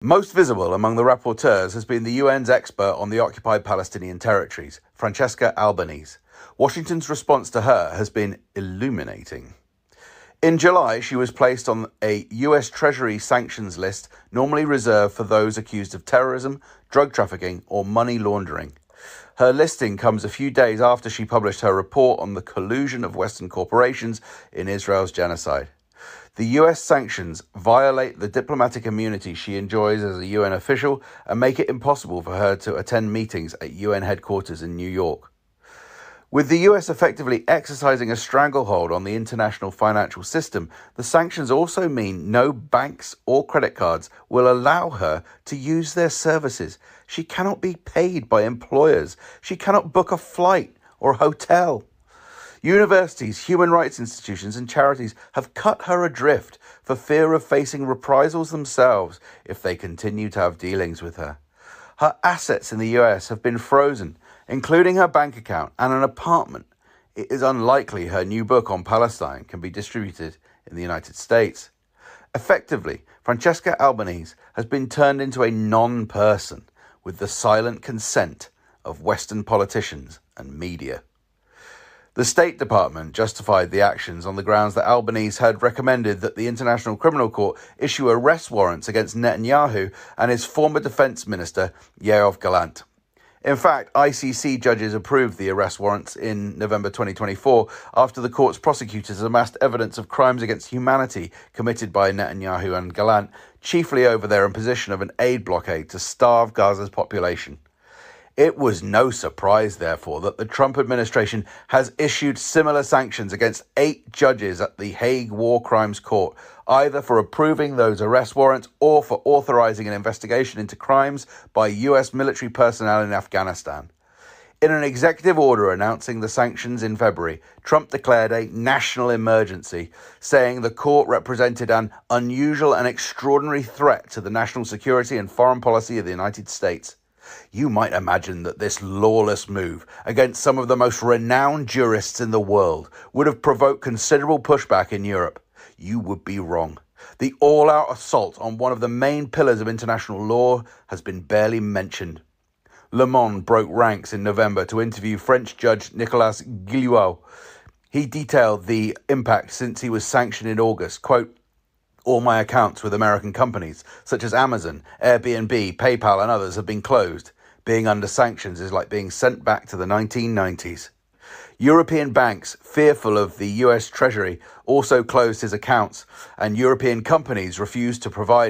Most visible among the rapporteurs has been the UN's expert on the occupied Palestinian territories, Francesa Albanese. Washington's response to her has been illuminating. In July, she was placed on a US Treasury sanctions list normally reserved for those accused of terrorism, drug trafficking, or money laundering. Her listing comes a few days after she published her report on the collusion of Western corporations in Israel's genocide. The US sanctions violate the diplomatic immunity she enjoys as a UN official and make it impossible for her to attend meetings at UN headquarters in New York. With the US effectively exercising a stranglehold on the international financial system, the sanctions also mean no banks or credit cards will allow her to use their services. She cannot be paid by employers. She cannot book a flight or a hotel. Universities, human rights institutions, and charities have cut her adrift for fear of facing reprisals themselves if they continue to have dealings with her. Her assets in the US have been frozen, including her bank account and an apartment. It is unlikely her new book on Palestine can be distributed in the United States. Effectively, Francesa Albanese has been turned into a non-person with the silent consent of Western politicians and media. The State Department justified the actions on the grounds that Albanese had recommended that the International Criminal Court issue arrest warrants against Netanyahu and his former defense minister, Yoav Gallant. In fact, ICC judges approved the arrest warrants in November 2024 after the court's prosecutors amassed evidence of crimes against humanity committed by Netanyahu and Gallant, chiefly over their imposition of an aid blockade to starve Gaza's population. It was no surprise, therefore, that the Trump administration has issued similar sanctions against 8 judges at the Hague War Crimes Court, either for approving those arrest warrants or for authorizing an investigation into crimes by US military personnel in Afghanistan. In an executive order announcing the sanctions in February, Trump declared a national emergency, saying the court represented an unusual and extraordinary threat to the national security and foreign policy of the United States. You might imagine that this lawless move against some of the most renowned jurists in the world would have provoked considerable pushback in Europe. You would be wrong. The all-out assault on one of the main pillars of international law has been barely mentioned. Le Monde broke ranks in November to interview French judge Nicolas Guillouat. He detailed the impact since he was sanctioned in August. Quote, "All my accounts with American companies, such as Amazon, Airbnb, PayPal, and others have been closed. Being under sanctions is like being sent back to the 1990s. European banks, fearful of the US Treasury, also closed his accounts, and European companies refused to provide